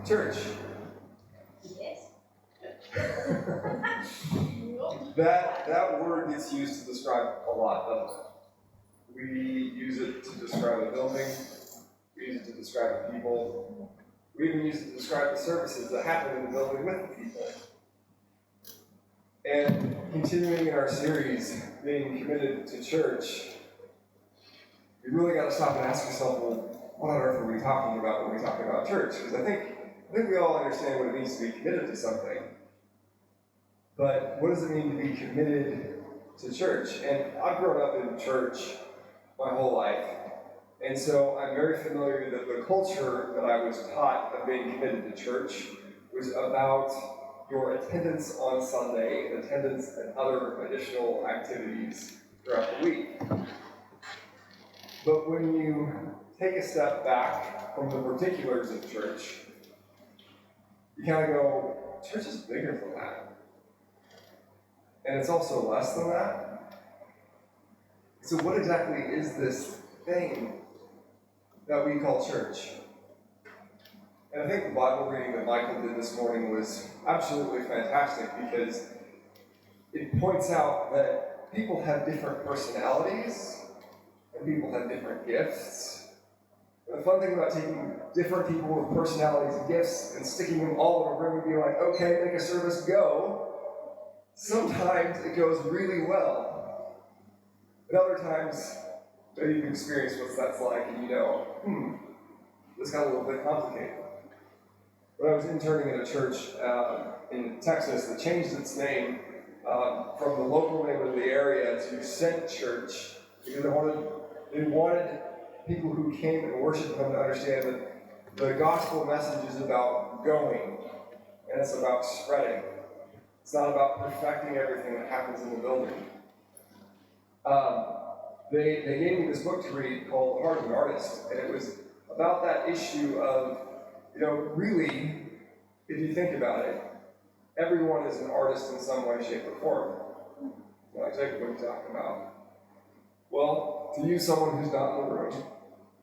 church. Yes. That word gets used to describe a lot, doesn't it? We use it to describe a building. We use it to describe people. We even use it to describe the services that happen in the building with the people. And continuing in our series, being committed to church, you really got to stop and ask yourself, well, what on earth are we talking about when we talk about church? Because I think we all understand what it means to be committed to something. But what does it mean to be committed to church? And I've grown up in church my whole life. And so I'm very familiar that the culture that I was taught of being committed to church was about your attendance on Sunday and attendance and other additional activities throughout the week. But when you take a step back from the particulars of church, you kind of go, church is bigger than that. And it's also less than that. So what exactly is this thing that we call church? And I think the Bible reading that Michael did this morning was absolutely fantastic because it points out that people have different personalities and people have different gifts. And the fun thing about taking different people with personalities and gifts and sticking them all in a room and being like, okay, make a service go, sometimes it goes really well. And other times, maybe you've experienced what that's like and you know, this got a little bit complicated. When I was interning at a church in Texas that changed its name from the local name of the area to Sent Church because they wanted people who came and worshiped them to understand that the gospel message is about going and it's about spreading. It's not about perfecting everything that happens in the building. They gave me this book to read called The Heart of an Artist, and it was about that issue of, really, if you think about it, everyone is an artist in some way, shape, or form. Like Jacob, what are you talking about? Well, to use someone who's not in the room,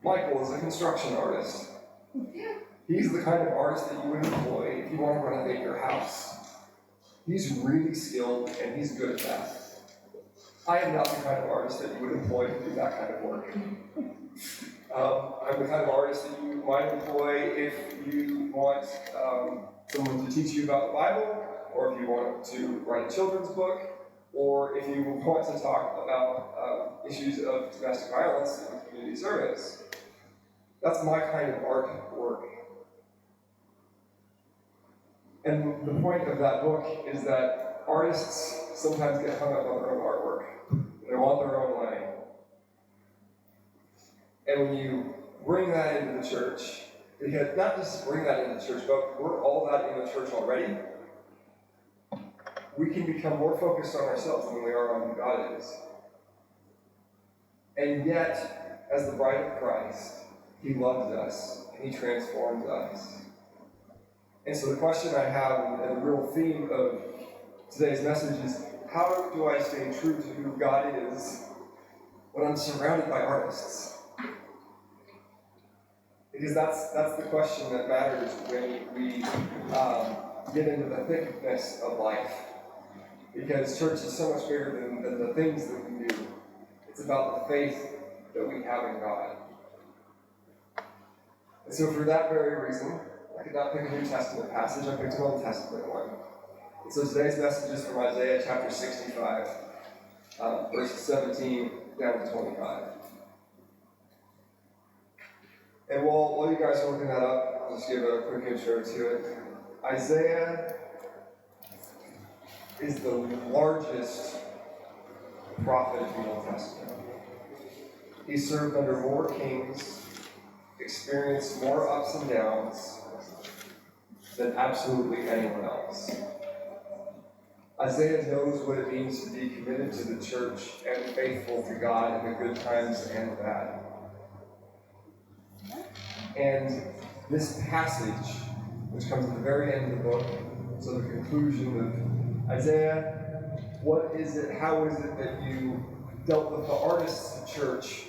Michael is a construction artist. He's the kind of artist that you would employ if you want to renovate your house. He's really skilled, and he's good at that. I am not the kind of artist that you would employ to do that kind of work. I'm the kind of artist that you might employ if you want someone to teach you about the Bible, or if you want to write a children's book, or if you want to talk about issues of domestic violence and community service. That's my kind of art work. And the point of that book is that artists sometimes get hung up on their own artwork. They want their own way. And when you bring that into the church, because not just bring that into the church, but we're all that in the church already, we can become more focused on ourselves than we are on who God is. And yet, as the bride of Christ, He loves us and He transforms us. And so the question I have, and the real theme of today's message is, how do I stay true to who God is when I'm surrounded by artists? Because that's the question that matters when we get into the thickness of life. Because church is so much bigger than the things that we do. It's about the faith that we have in God. And so for that very reason, I could not pick a New Testament passage, I picked an Old Testament one. And so today's message is from Isaiah chapter 65, verses 17 down to 25. And while you guys are looking that up, I'll just give a quick intro to it. Isaiah is the largest prophet of the Old Testament. He served under more kings, experienced more ups and downs than absolutely anyone else. Isaiah knows what it means to be committed to the church and faithful to God in the good times and the bad. And this passage, which comes at the very end of the book, so the conclusion of Isaiah, what is it, how is it that you dealt with the artists in church,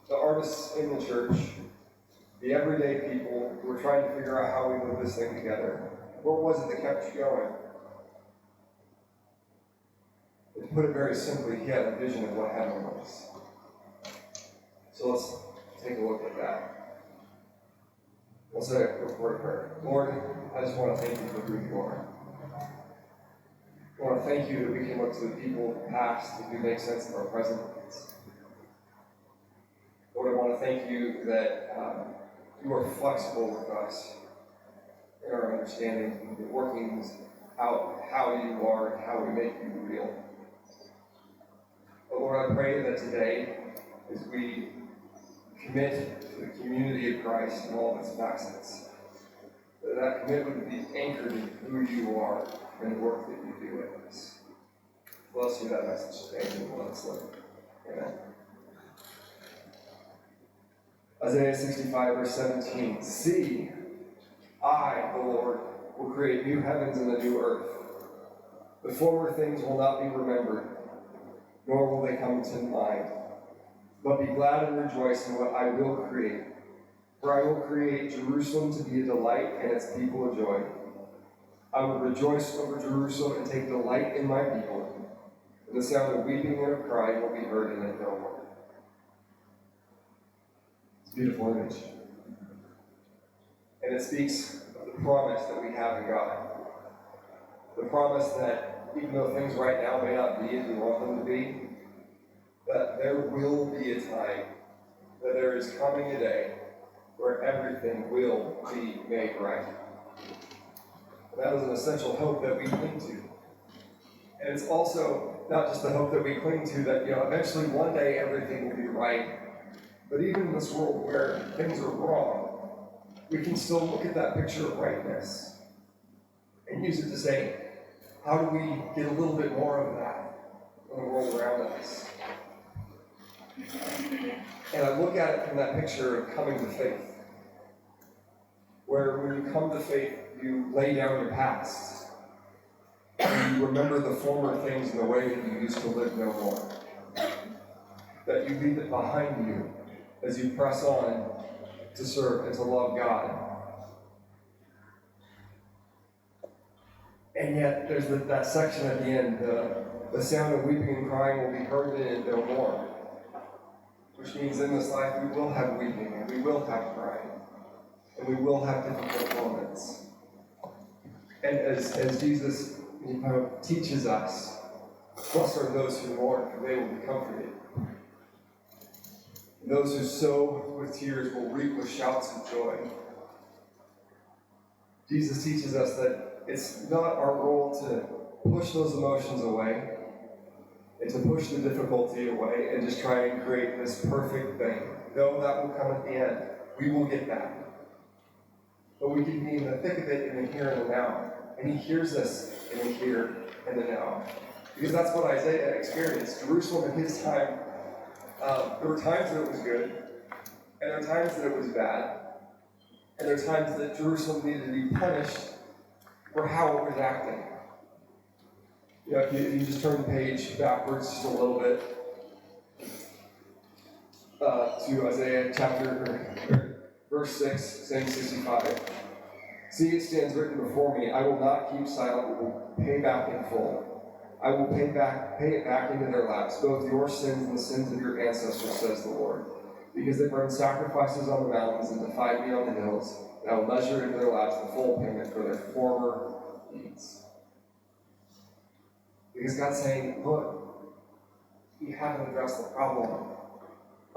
the artists in the church, the everyday people who were trying to figure out how we live this thing together. What was it that kept you going? To put it very simply, he had a vision of what heaven was. So let's take a look at that. We'll say a quick word of prayer. Lord, I just want to thank you for who you are. I want to thank you that we can look to the people of the past who make sense of our present needs. Lord, I want to thank you that you are flexible with us in our understanding, the workings out how you are and how we make you real. But Lord, I pray that today, as we commit to the community of Christ in all of its facets, that commitment would be anchored in who you are and the work that you do in us. Bless you that message today, and let us live. Amen. Isaiah 65, verse 17. See, I, the Lord, will create new heavens and a new earth. The former things will not be remembered, nor will they come to mind. But be glad and rejoice in what I will create. For I will create Jerusalem to be a delight and its people a joy. I will rejoice over Jerusalem and take delight in my people. And the sound of weeping and of crying will be heard in it no more. It's a beautiful image. And it speaks of the promise that we have in God. The promise that even though things right now may not be as we want them to be, that there will be a time, that there is coming a day where everything will be made right. And that is an essential hope that we cling to. And it's also not just the hope that we cling to, that eventually one day everything will be right. But even in this world where things are wrong, we can still look at that picture of rightness and use it to say, how do we get a little bit more of that in the world around us? And I look at it from that picture of coming to faith, where when you come to faith, you lay down your past, and you remember the former things in the way that you used to live no more, that you leave it behind you as you press on to serve and to love God. And yet, there's that section at the end, the sound of weeping and crying will be heard in it no more. Which means in this life we will have weeping, and we will have crying, and we will have difficult moments. And as Jesus teaches us, blessed are those who mourn, for they will be comforted. And those who sow with tears will reap with shouts of joy. Jesus teaches us that it's not our role to push those emotions away, and to push the difficulty away and just try and create this perfect thing. No, that will come at the end. We will get that. But we can be in the thick of it in the here and the now. And he hears us in the here and the now. Because that's what Isaiah experienced. Jerusalem in his time, there were times that it was good, and there were times that it was bad, and there were times that Jerusalem needed to be punished for how it was acting. If you just turn the page backwards just a little bit to Isaiah verse 6, saying 65. See, it stands written before me, I will not keep silent, but will pay back in full. I will pay it back into their laps, both your sins and the sins of your ancestors, says the Lord. Because they burned sacrifices on the mountains and defied me on the hills, and I will measure into their laps the full payment for their former deeds. Because God's saying, look, you haven't addressed the problem.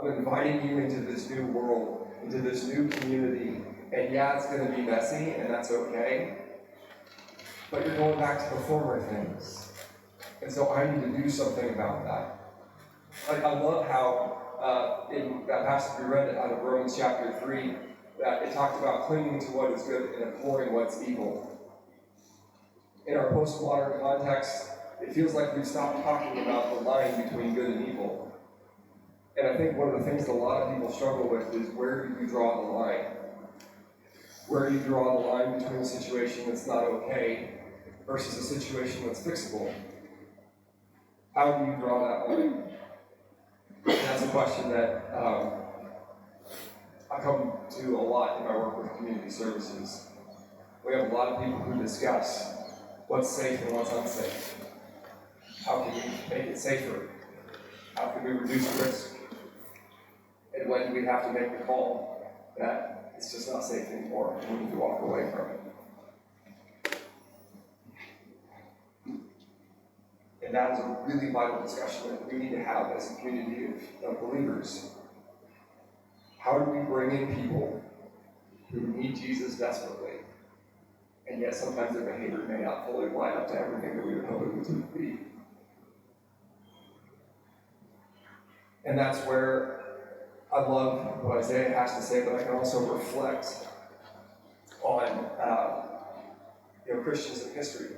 I'm inviting you into this new world, into this new community, and yeah, it's going to be messy, and that's okay, but you're going back to the former things. And so I need to do something about that. I love how in that passage we read out of Romans chapter 3, that it talked about clinging to what is good and abhorring what's evil. In our postmodern context, it feels like we've stopped talking about the line between good and evil. And I think one of the things that a lot of people struggle with is, where do you draw the line? Where do you draw the line between a situation that's not okay versus a situation that's fixable? How do you draw that line? And that's a question that I come to a lot in my work with community services. We have a lot of people who discuss what's safe and what's unsafe. How can we make it safer? How can we reduce risk? And when do we have to make the call that it's just not safe anymore and we need to walk away from it? And that is a really vital discussion that we need to have as a community of believers. How do we bring in people who need Jesus desperately, and yet sometimes their behavior may not fully line up to everything that we would hope it would be? And that's where I love what Isaiah has to say, but I can also reflect on Christians in history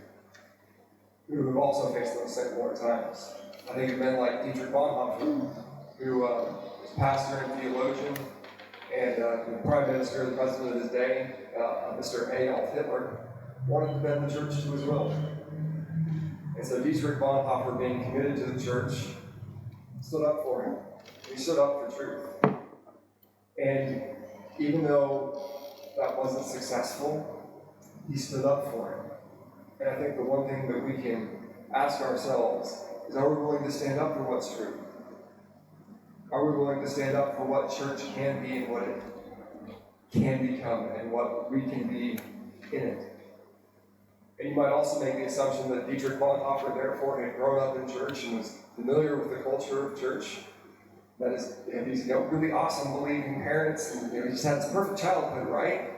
who have also faced those similar times. I think of men like Dietrich Bonhoeffer, who was pastor and theologian, and the prime minister, the president of his day, Mr. Adolf Hitler, wanted to bend the church to his will. And so Dietrich Bonhoeffer, being committed to the church, stood up for him. He stood up for truth. And even though that wasn't successful, he stood up for him. And I think the one thing that we can ask ourselves is, are we willing to stand up for what's true? Are we willing to stand up for what church can be and what it can become and what we can be in it? And you might also make the assumption that Dietrich Bonhoeffer, therefore, had grown up in church and was familiar with the culture of church. That is, these really awesome believing parents, and he just had this perfect childhood, right?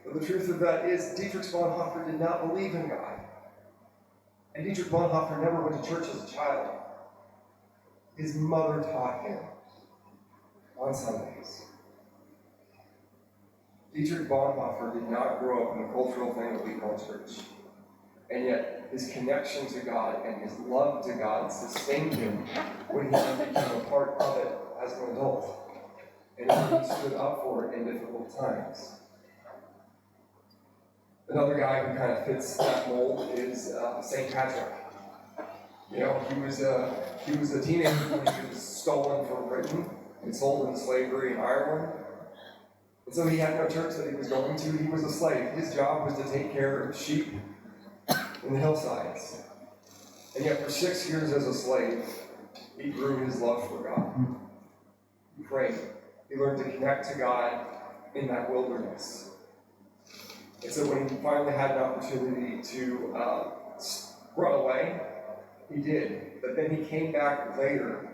But the truth of that is, Dietrich Bonhoeffer did not believe in God. And Dietrich Bonhoeffer never went to church as a child. His mother taught him on Sundays. Dietrich Bonhoeffer did not grow up in the cultural thing that we call church. And yet, his connection to God and his love to God sustained him when he became a part of it as an adult. And he stood up for it in difficult times. Another guy who kind of fits that mold is St. Patrick. He was a teenager when he was stolen from Britain and sold into slavery in Ireland. And so he had no church that he was going to. He was a slave. His job was to take care of sheep in the hillsides. And yet for 6 years as a slave, he grew his love for God. He prayed. He learned to connect to God in that wilderness. And so when he finally had an opportunity to run away, he did. But then he came back later,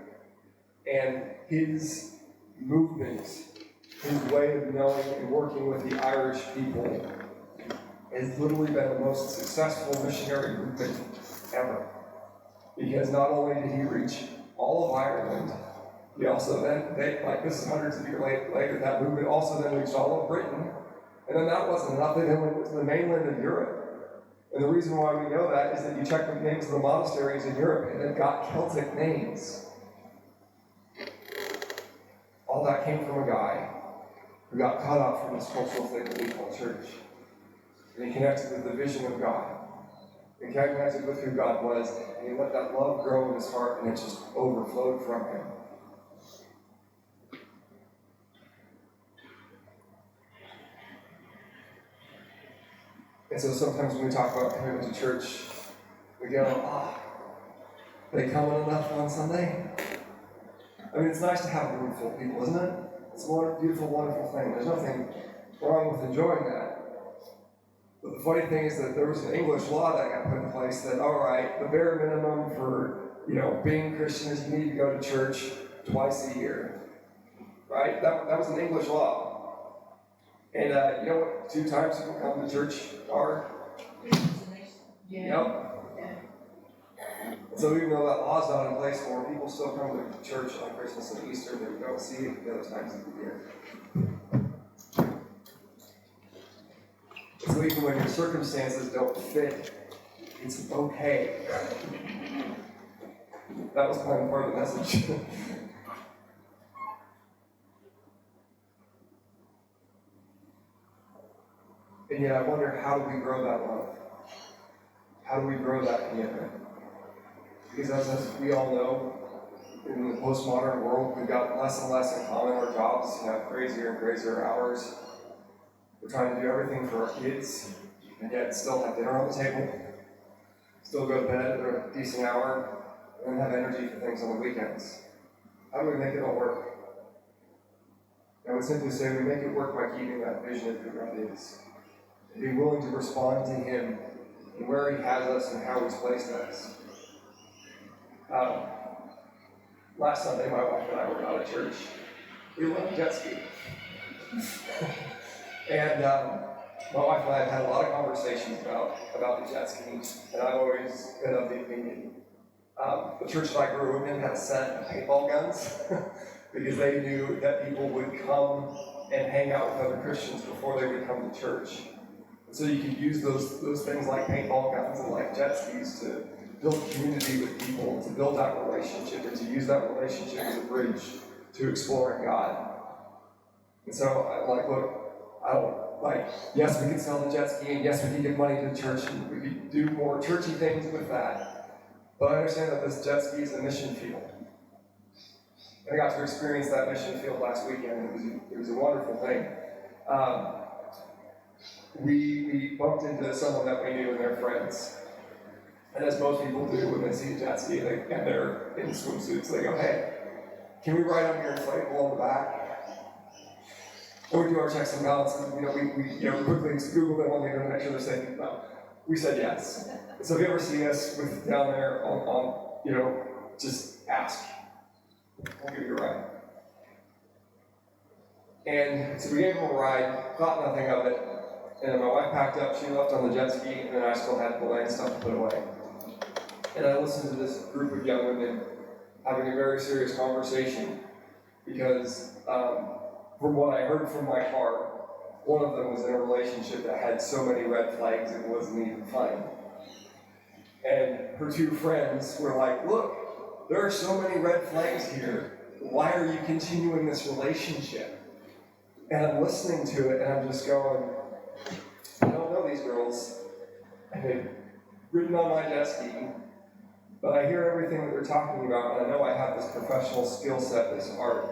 and his movement, his way of knowing and working with the Irish people has literally been the most successful missionary movement ever. Because not only did he reach all of Ireland, he also then, this is hundreds of years later, that movement also then reached all of Britain. And then that wasn't enough, they then went to the mainland of Europe. And the reason why we know that is that you check the names of the monasteries in Europe, and they've got Celtic names. All that came from a guy who got cut off from this cultural thing that we call church. And he connected with the vision of God. He connected with who God was, and he let that love grow in his heart, and it just overflowed from him. And so sometimes when we talk about commitment to church, we go, they come enough on Sunday? I mean, it's nice to have a room full of people, isn't it? It's a beautiful, wonderful thing. There's nothing wrong with enjoying that. But the funny thing is that there was an English law that got put in place that, all right, the bare minimum for, being Christian is you need to go to church twice a year. Right? That was an English law. And you know what 2 times people come to church are? Yeah. Yep. So even though that law's not in place more, people still come to church on Christmas and Easter that we don't see the other times of the year. So even when your circumstances don't fit, it's okay. That was kind of part of the message. And yet I wonder, how do we grow that love? How do we grow that commitment? Because as we all know, in the postmodern world, we've got less and less in common. Our jobs have crazier and crazier hours. We're trying to do everything for our kids, and yet still have dinner on the table, still go to bed at a decent hour, and have energy for things on the weekends. How do we make it all work? I would simply say we make it work by keeping that vision of who God is, and being willing to respond to Him and where He has us and how He's placed us. Last Sunday, my wife and I were out at church. We went on a jet ski. And my wife and I have had a lot of conversations about the jet ski, and I've always been of the opinion. The church that I grew up in had a set of paintball guns because they knew that people would come and hang out with other Christians before they would come to church. And so you could use those things like paintball guns and like jet skis to build community with people, to build that relationship, and to use that relationship as a bridge to exploring God. And so I'm like, look, I don't, like, yes, we could sell the jet ski, and yes, we could give money to the church, and we could do more churchy things with that. But I understand that this jet ski is a mission field. And I got to experience that mission field last weekend, and it was a wonderful thing. We bumped into someone that we knew and their friends. And as most people do when they see a jet ski and they're in swimsuits, they go, hey, can we ride on your inflatable on the back? And we do our checks and balances. We quickly Google them on the internet, make sure they're safe. No, we said yes. So if you ever see us down there on just ask. We'll give you a ride. And so we gave him a ride, thought nothing of it. And then my wife packed up, she left on the jet ski, and then I still had the land stuff to put away. And I listened to this group of young women having a very serious conversation because from what I heard from my car, one of them was in a relationship that had so many red flags it wasn't even funny. And her two friends were like, look, there are so many red flags here. Why are you continuing this relationship? And I'm listening to it and I'm just going, I don't know these girls. And they've ridden on my jet ski. But I hear everything that they're talking about, and I know I have this professional skill set, this art.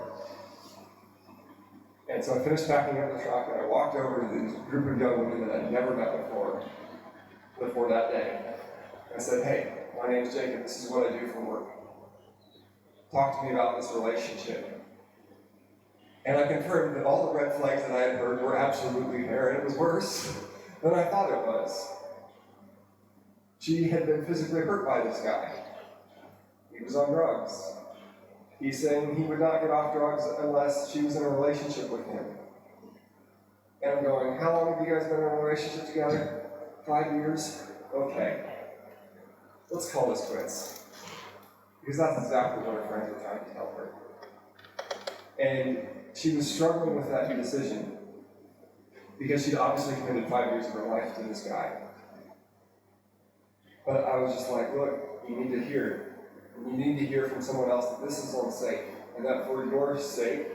And so I finished packing up the truck, and I walked over to this group of young women that I'd never met before that day. I said, hey, my name's Jacob, this is what I do for work. Talk to me about this relationship. And I confirmed that all the red flags that I had heard were absolutely there, and it was worse than I thought it was. She had been physically hurt by this guy. He was on drugs. He's saying he would not get off drugs unless she was in a relationship with him. And I'm going, how long have you guys been in a relationship together? 5 years? Okay. Let's call this quits. Because that's exactly what her friends were trying to tell her. And she was struggling with that decision because she'd obviously committed 5 years of her life to this guy. But I was just like, look, you need to hear it. You need to hear from someone else that this is unsafe, and that for your sake,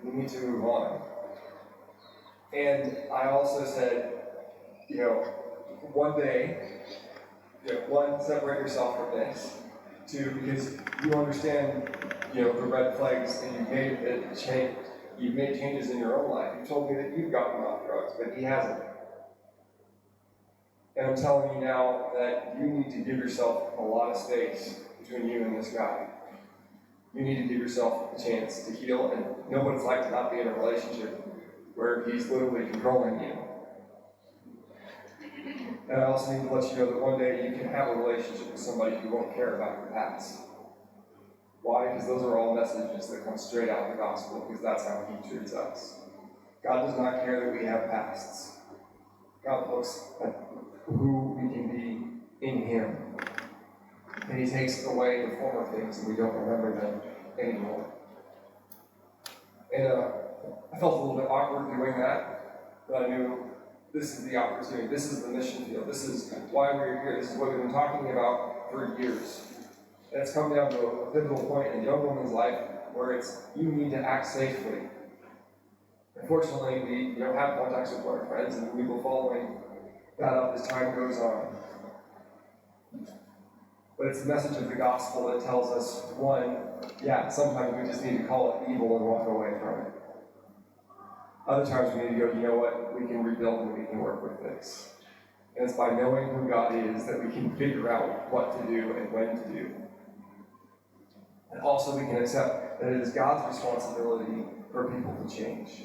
you need to move on. And I also said, one day, one, separate yourself from this. Two, because you understand, the red flags, and you've made changes in your own life. You told me that you've gotten off drugs, but he hasn't. And I'm telling you now that you need to give yourself a lot of space between you and this guy. You need to give yourself a chance to heal and know what it's like to not be in a relationship where he's literally controlling you. And I also need to let you know that one day you can have a relationship with somebody who won't care about your past. Why? Because those are all messages that come straight out of the gospel, because that's how he treats us. God does not care that we have pasts. God looks at who we can be in him. And he takes away the former things and we don't remember them anymore. And I felt a little bit awkward doing that, but I knew this is the opportunity, this is the mission field, this is why we're here, this is what we've been talking about for years. And it's come down to a pivotal point in a young woman's life where it's, you need to act safely. Unfortunately, we don't have contacts with our friends, and we will be following that up as time goes on. But it's the message of the gospel that tells us, one, yeah, sometimes we just need to call it evil and walk away from it. Other times we need to go, you know what, we can rebuild and we can work with this. And it's by knowing who God is that we can figure out what to do and when to do. And also we can accept that it is God's responsibility for people to change.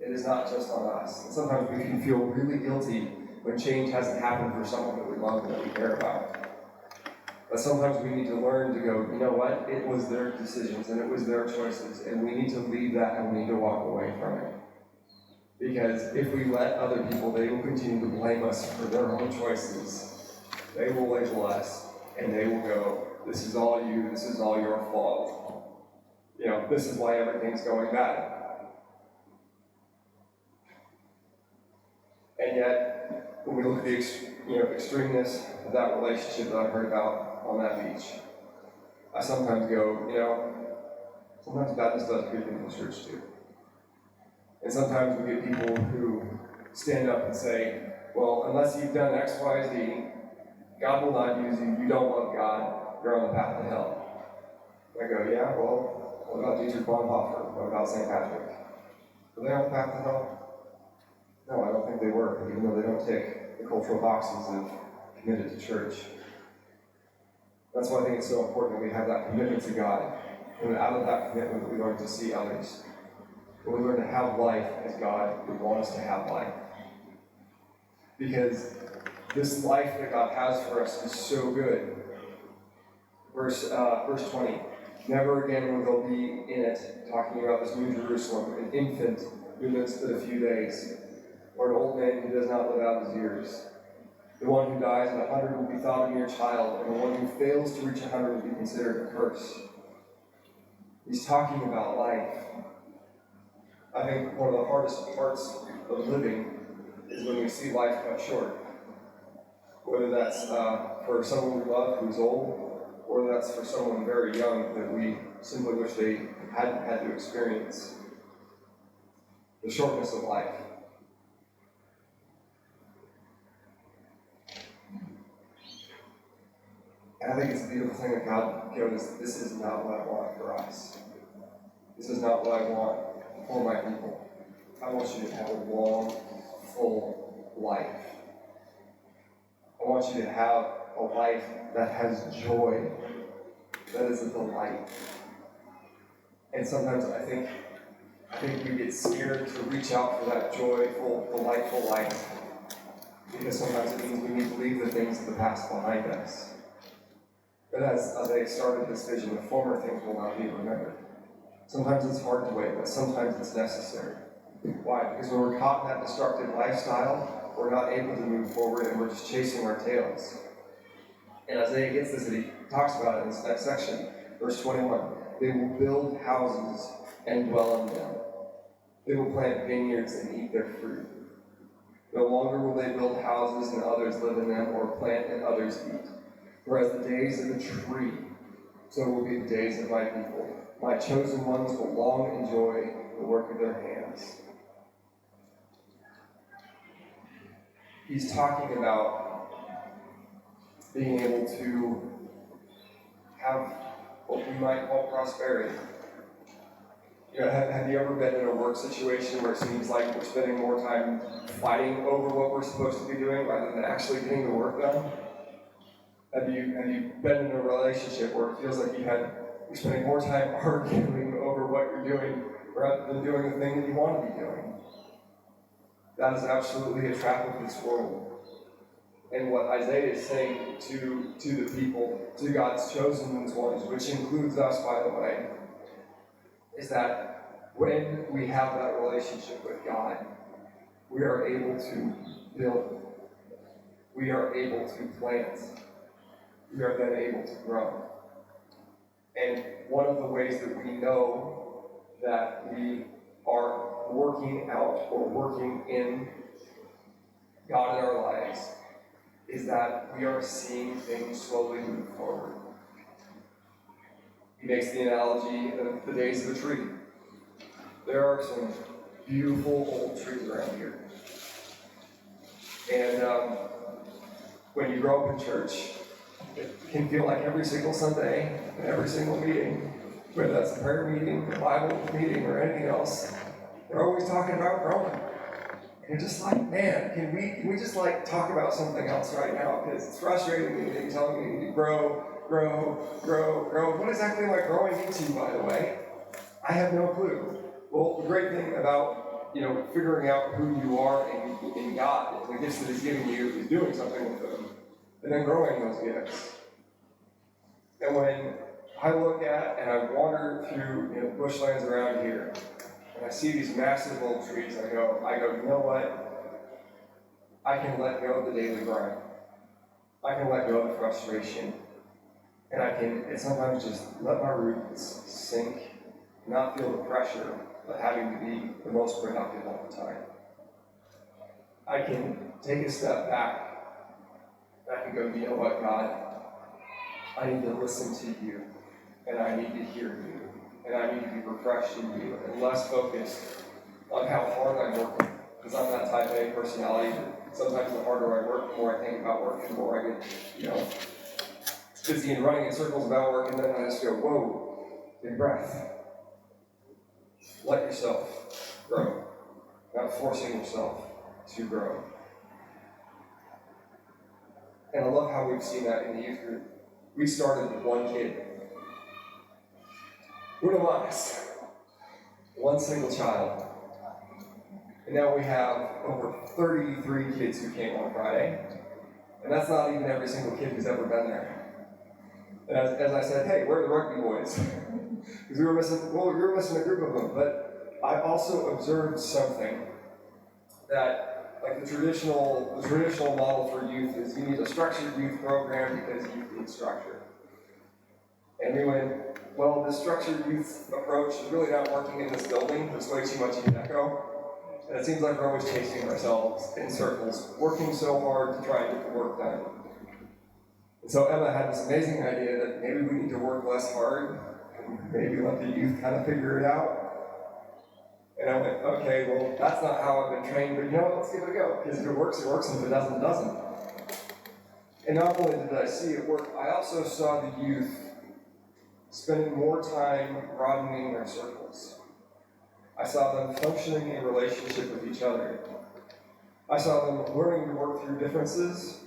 It is not just on us. And sometimes we can feel really guilty when change hasn't happened for someone that we love and that we care about. But sometimes we need to learn to go, you know what, it was their decisions and it was their choices, and we need to leave that and we need to walk away from it. Because if we let other people, they will continue to blame us for their own choices. They will label us, and they will go, this is all you, this is all your fault. You know, this is why everything's going bad. And yet, when we look at the extremeness of that relationship that I heard about on that beach, I sometimes go, sometimes badness does creep into the church too. And sometimes we get people who stand up and say, well, unless you've done X, Y, Z, God will not use you, you don't love God, you're on the path to hell. And I go, yeah, well, what about Dietrich Bonhoeffer? What about St. Patrick? Were they on the path to hell? No, I don't think they were, even though they don't tick the cultural boxes of committed to church. That's why I think it's so important that we have that commitment to God. And out of that commitment, we learn to see others. And we learn to have life as God would want us to have life. Because this life that God has for us is so good. Verse 20. Never again will there be in it, talking about this New Jerusalem, an infant who lives but a few days, or an old man who does not live out his years. The one who dies at 100 will be thought a mere child, and the one who fails to reach 100 will be considered a curse. He's talking about life. I think one of the hardest parts of living is when we see life cut short. Whether that's for someone we love who's old, or that's for someone very young that we simply wish they hadn't had to experience. The shortness of life. And I think it's a beautiful thing that God goes, this is not what I want for us. This is not what I want for my people. I want you to have a long, full life. I want you to have a life that has joy, that is a delight. And sometimes I think we get scared to reach out for that joyful, delightful life, because sometimes it means we need to leave the things of the past behind us. But as I started this vision, the former things will not be remembered. Sometimes it's hard to wait, but sometimes it's necessary. Why? Because when we're caught in that destructive lifestyle, we're not able to move forward and we're just chasing our tails. And Isaiah gets this, and he talks about it in this next section, verse 21. They will build houses and dwell in them. They will plant vineyards and eat their fruit. No longer will they build houses and others live in them, or plant and others eat. For as the days of the tree, so will be the days of my people. My chosen ones will long enjoy the work of their hands. He's talking about being able to have what we might call prosperity. Have you ever been in a work situation where it seems like we're spending more time fighting over what we're supposed to be doing rather than actually getting the work done? Have you been in a relationship where it feels like you're spending more time arguing over what you're doing rather than doing the thing that you want to be doing? That is absolutely a trap of this world. And what Isaiah is saying to the people, to God's chosen ones, which includes us, by the way, is that when we have that relationship with God, we are able to build. We are able to plant. We are then able to grow. And one of the ways that we know that we are working out or working in God in our lives is that we are seeing things slowly move forward. He makes the analogy of the days of a tree. There are some beautiful old trees around here. And when you grow up in church, It can feel like every single Sunday and every single meeting, whether that's a prayer meeting, a Bible meeting, or anything else, we're always talking about growing. And you're just like, man, can we just like talk about something else right now? Because it's frustrating me that you're telling me to grow. What exactly am I growing into, by the way? I have no clue. Well, the great thing about, figuring out who you are in God, and the gifts that He's giving you, is doing something with them, and then growing those gifts. And when I look at and I wander through the bushlands around here, and I see these massive old trees, I go, you know what? I can let go of the daily grind. I can let go of the frustration. And I can sometimes just let my roots sink, not feel the pressure of having to be the most productive all the time. I can take a step back, and I can go, you know what, God? I need to listen to you, and I need to hear you, and I need to be refreshed in you, and less focused on how hard I'm working, because I'm that type A personality that sometimes the harder I work, the more I think about work, the more I get, busy and running in circles about work, and then I just go, whoa, big breath. Let yourself grow, not forcing yourself to grow. And I love how we've seen that in the youth group. We started with one kid. Uno mas. One single child. And now we have over 33 kids who came on Friday. And that's not even every single kid who's ever been there. And as I said, hey, where are the rugby boys? Because we were missing a group of them. But I also observed something that, like the traditional model for youth is you need a structured youth program because youth needs structure. And we went, well, this structured youth approach is really not working in this building. There's way too much in echo. And it seems like we're always chasing ourselves in circles, working so hard to try and get the work done. And so Emma had this amazing idea that maybe we need to work less hard and maybe let the youth kind of figure it out. And I went, okay, well, that's not how I've been trained, but you know what, let's give it a go. Because if it works, and if it doesn't, it doesn't. And not only did I see it work, I also saw the youth spending more time broadening their circles. I saw them functioning in relationship with each other. I saw them learning to work through differences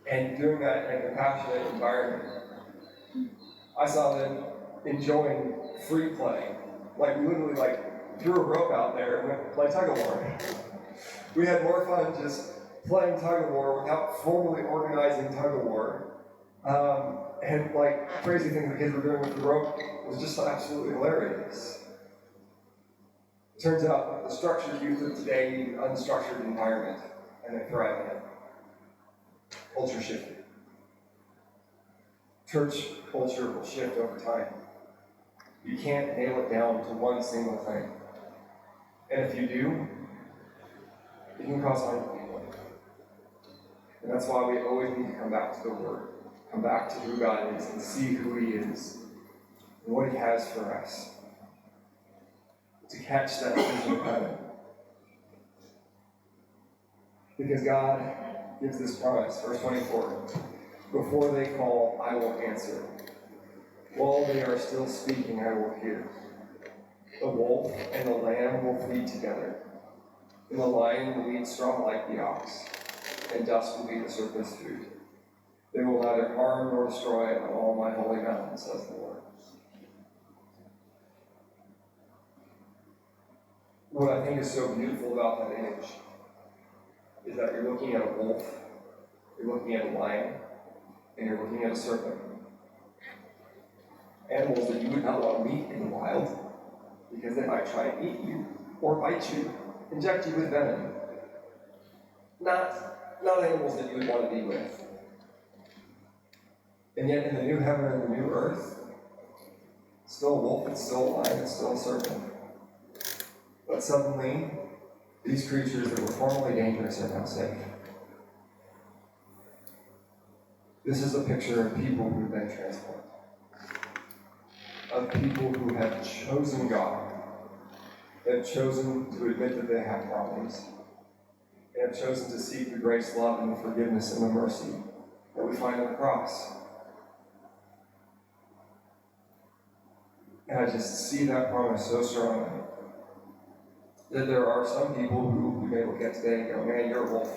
and doing that in a compassionate environment. I saw them enjoying free play. Like, we literally, threw a rope out there and went to play tug-of-war. We had more fun just playing tug-of-war without formally organizing tug-of-war. And, crazy thing the kids were doing with the rope was just absolutely hilarious. It turns out that the structured youth of today need an unstructured environment, and they thrive in it. Culture shifted. Church culture will shift over time. You can't nail it down to one single thing. And if you do, it can cause harm to people. And that's why we always need to come back to the Word, come back to who God is, and see who He is, and what He has for us. To catch that vision of heaven. Because God gives this promise, verse 24, before they call, I will answer. While they are still speaking, I will hear. The wolf and the lamb will feed together, and the lion will eat straw like the ox, and dust will be the serpent's food. They will neither harm nor destroy on all my holy mountain, says the Lord. What I think is so beautiful about that image is that you're looking at a wolf, you're looking at a lion, and you're looking at a serpent. Animals that you would not want to meet in the wild, because they might try and eat you, or bite you, inject you with venom. Not animals that you would want to be with. And yet in the new heaven and the new earth, still a wolf, it's still a lion, it's still a serpent. But suddenly, these creatures that were formerly dangerous are now safe. This is a picture of people who have been transformed. Of people who have chosen God, have chosen to admit that they have problems, and have chosen to seek the grace, love, and the forgiveness and the mercy that we find on the cross. And I just see that promise so strongly. That there are some people who we may look at today and go, man, you're a wolf.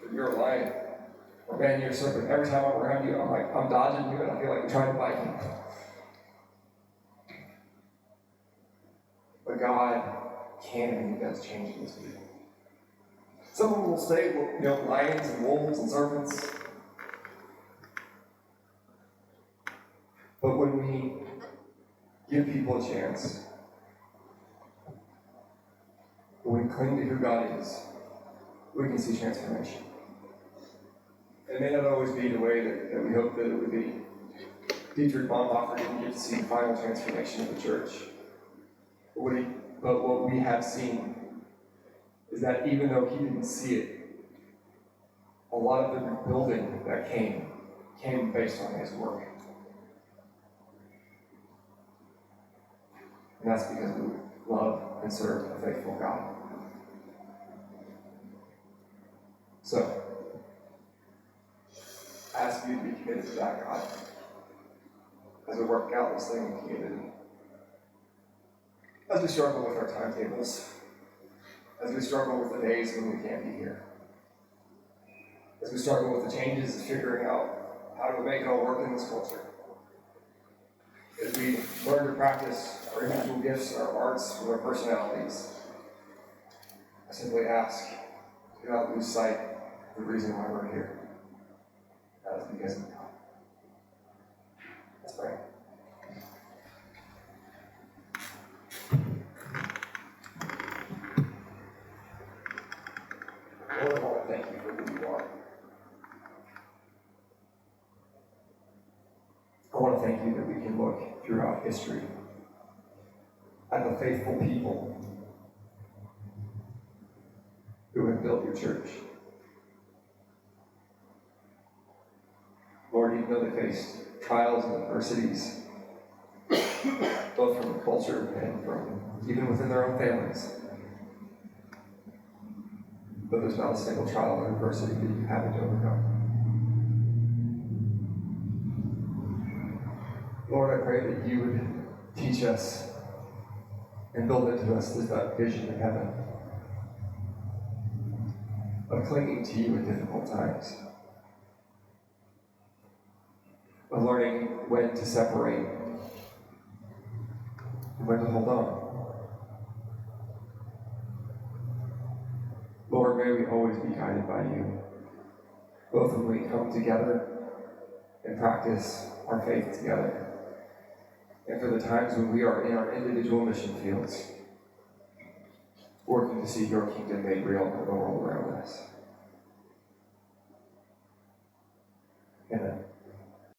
Or you're a lion. Or man, you're a serpent. Every time I'm around you, I'm dodging you and I feel like I'm trying to bite you. But God can and He does change these people. Someone will say, lions and wolves and serpents. But when we give people a chance, when we cling to who God is, we can see transformation. It may not always be the way that we hope that it would be. Dietrich Bonhoeffer didn't get to see the final transformation of the church. But what we have seen is that even though he didn't see it, a lot of the rebuilding that came based on his work. And that's because we love and serve a faithful God. So, I ask you to be committed to that God as we work out this thing in community. As we struggle with our timetables, as we struggle with the days when we can't be here, as we struggle with the changes of figuring out how to make it all work in this culture, as we learn to practice our individual gifts, our arts, and our personalities, I simply ask, do not lose sight of the reason why we're here. That is because of God. Let's pray. Lord, I want to thank you for who you are. I want to thank you that we can look throughout history at the faithful people who have built your church. Lord, even though they faced trials and adversities, both from the culture and from even within their own families, but there's not a single trial or adversity that you haven't overcome. Lord, I pray that you would teach us and build into us that vision of heaven, of clinging to you in difficult times, of learning when to separate and when to hold on. Lord, may we always be guided by you, both when we come together and practice our faith together, and for the times when we are in our individual mission fields, working to see your kingdom made real in the world around us. Amen.